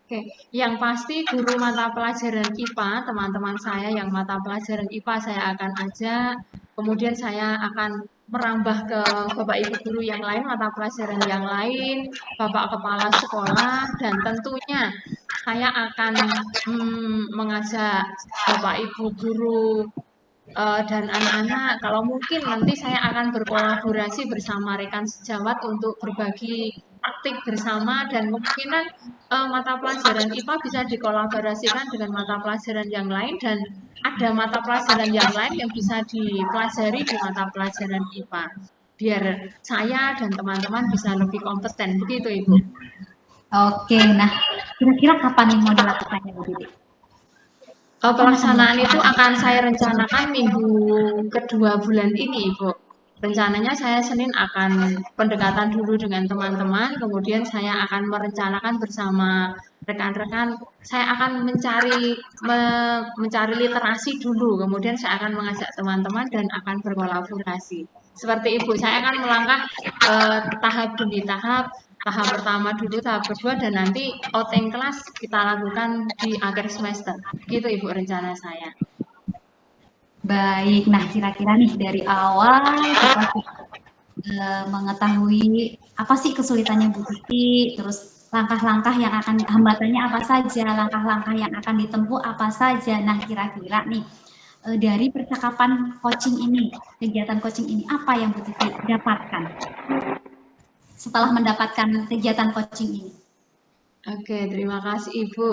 Oke, yang pasti guru mata pelajaran IPA, teman-teman saya yang mata pelajaran IPA saya akan ajak, kemudian saya akan merambah ke Bapak Ibu guru yang lain, mata pelajaran yang lain, Bapak Kepala Sekolah, dan tentunya saya akan mengajak Bapak Ibu guru dan anak-anak, kalau mungkin nanti saya akan berkolaborasi bersama rekan sejawat untuk berbagi praktik bersama dan kemungkinan mata pelajaran IPA bisa dikolaborasikan dengan mata pelajaran yang lain dan ada mata pelajaran yang lain yang bisa dipelajari di mata pelajaran IPA. Biar saya dan teman-teman bisa lebih kompeten, begitu Ibu. Oke, nah kira-kira kapan nih mau dilakukannya Bu Titi? Pelaksanaan itu akan saya rencanakan minggu kedua bulan ini, Ibu. Rencananya saya Senin akan pendekatan dulu dengan teman-teman, kemudian saya akan merencanakan bersama rekan-rekan, saya akan mencari literasi dulu, kemudian saya akan mengajak teman-teman dan akan berkolaborasi. Seperti Ibu, saya akan melangkah tahap demi tahap, tahap pertama dulu, tahap kedua, dan nanti outing kelas kita lakukan di akhir semester. Gitu Ibu rencana saya. Baik, nah kira-kira nih dari awal kita mengetahui apa sih kesulitannya Bu Titi, terus langkah-langkah yang hambatannya apa saja, langkah-langkah yang akan ditempuh apa saja. Nah kira-kira nih dari percakapan coaching ini, kegiatan coaching ini, apa yang Bu Titi dapatkan setelah mendapatkan kegiatan coaching ini? Oke, terima kasih Ibu.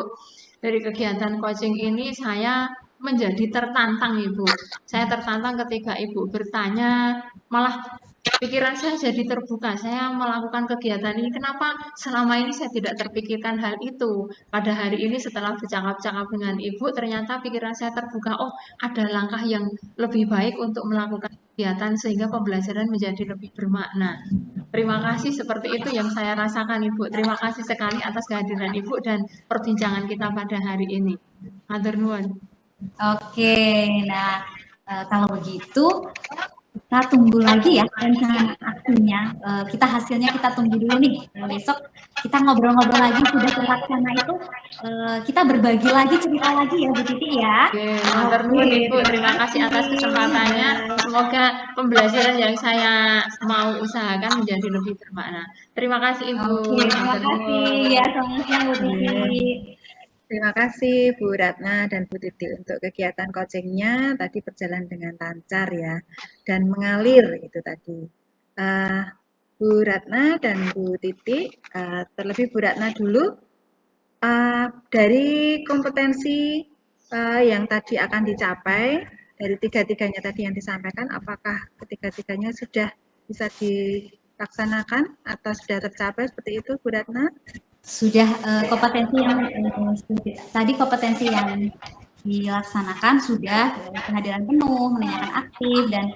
Dari kegiatan coaching ini saya menjadi tertantang Ibu. Saya tertantang ketika Ibu bertanya, malah pikiran saya jadi terbuka. Saya melakukan kegiatan ini. Kenapa selama ini saya tidak terpikirkan hal itu? Pada hari ini setelah bercakap-cakap dengan Ibu, ternyata pikiran saya terbuka. Oh, ada langkah yang lebih baik untuk melakukan kegiatan sehingga pembelajaran menjadi lebih bermakna. Terima kasih, seperti itu yang saya rasakan Ibu. Terima kasih sekali atas kehadiran Ibu dan perbincangan kita pada hari ini. Matur nuwun. Oke, nah kalau begitu kita tunggu lagi ya rencana aksinya. Kita hasilnya kita tunggu dulu nih. Besok kita ngobrol-ngobrol lagi sudah terlaksana itu. Kita berbagi lagi cerita lagi ya Bu Titi ya. Oke, matur nuwun Ibu. Terima kasih atas kesempatannya. Semoga pembelajaran yang saya mau usahakan menjadi lebih bermakna. Terima kasih Ibu. Oke, terima kasih ya. Selamat siang Bu Titi. Terima kasih Bu Ratna dan Bu Titi untuk kegiatan coachingnya tadi berjalan dengan lancar ya dan mengalir itu tadi. Bu Ratna dan Bu Titi, terlebih Bu Ratna dulu, dari kompetensi yang tadi akan dicapai dari tiga-tiganya tadi yang disampaikan, apakah ketiga-tiganya sudah bisa dilaksanakan atau sudah tercapai seperti itu Bu Ratna? Sudah kompetensi yang tadi kompetensi yang dilaksanakan sudah kehadiran penuh, menanyakan aktif dan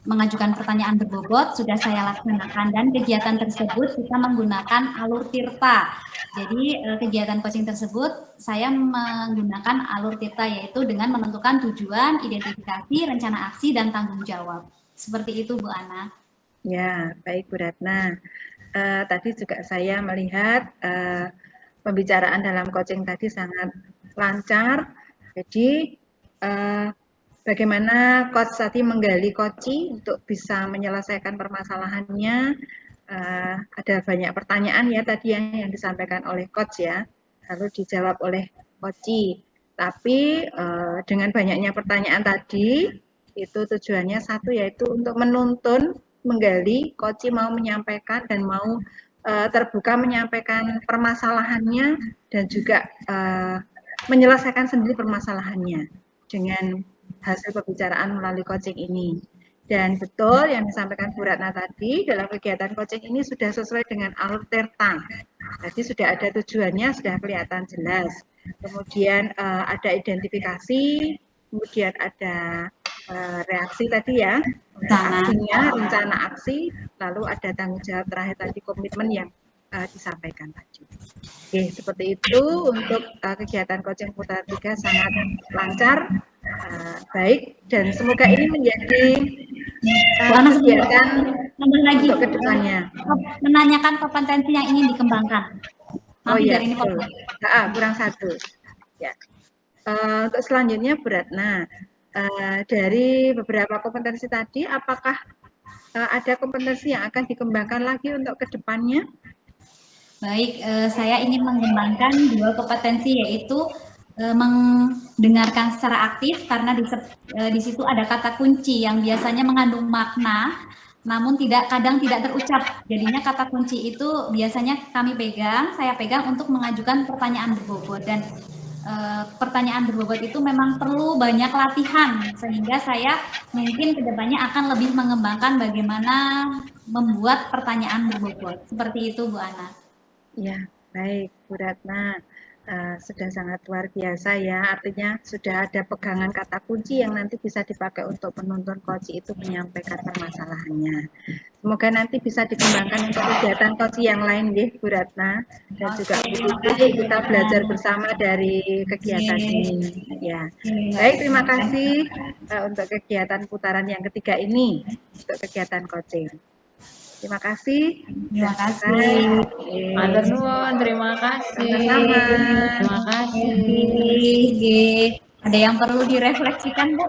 mengajukan pertanyaan berbobot sudah saya laksanakan dan kegiatan tersebut kita menggunakan alur tirta. Jadi kegiatan coaching tersebut saya menggunakan alur tirta yaitu dengan menentukan tujuan, identifikasi, rencana aksi dan tanggung jawab. Seperti itu Bu Ana. Ya, baik Bu Ratna. Tadi juga saya melihat pembicaraan dalam coaching tadi sangat lancar. Jadi bagaimana coach tadi menggali coaching untuk bisa menyelesaikan permasalahannya. Ada banyak pertanyaan ya tadi yang disampaikan oleh coach ya, lalu dijawab oleh coach. Tapi dengan banyaknya pertanyaan tadi, itu tujuannya satu yaitu untuk menuntun, menggali, coach mau menyampaikan dan mau terbuka menyampaikan permasalahannya dan juga menyelesaikan sendiri permasalahannya dengan hasil pembicaraan melalui coaching ini. Dan betul yang disampaikan Bu Ratna tadi, dalam kegiatan coaching ini sudah sesuai dengan alur tirta. Jadi sudah ada tujuannya, sudah kelihatan jelas. Kemudian ada identifikasi, kemudian ada reaksi tadi ya, aksinya, rencana aksi, lalu ada tanggung jawab terakhir tadi, komitmen yang disampaikan tadi. Oke, seperti itu untuk kegiatan coaching Putra 3 sangat lancar, baik, dan semoga ini menjadi kegiatan lagi untuk kedepannya. menanyakan kompetensi yang ingin dikembangkan. Oh iya, betul. Kurang satu. Ya. Untuk selanjutnya Bu Ratna, dari beberapa kompetensi tadi, apakah ada kompetensi yang akan dikembangkan lagi untuk kedepannya? Baik, saya ingin mengembangkan dua kompetensi yaitu mendengarkan secara aktif karena di situ ada kata kunci yang biasanya mengandung makna namun kadang tidak terucap. Jadinya kata kunci itu biasanya saya pegang untuk mengajukan pertanyaan berbobot dan pertanyaan berbobot itu memang perlu banyak latihan sehingga saya mungkin kedepannya akan lebih mengembangkan bagaimana membuat pertanyaan berbobot. Seperti itu Bu Ana. Ya, baik Bu Ratna. Sudah sangat luar biasa ya, artinya sudah ada pegangan kata kunci yang nanti bisa dipakai untuk menuntun coach itu menyampaikan permasalahannya. Semoga nanti bisa dikembangkan untuk kegiatan coach yang lain ya Bu Ratna, dan juga Bu Titi, kita belajar bersama dari kegiatan ini ya. Baik, terima kasih untuk kegiatan putaran yang ketiga ini untuk kegiatan coaching. Terima kasih. Terima kasih. Matur nuwun, terima kasih. Sama-sama. Terima kasih. Ada yang perlu direfleksikan, Bu?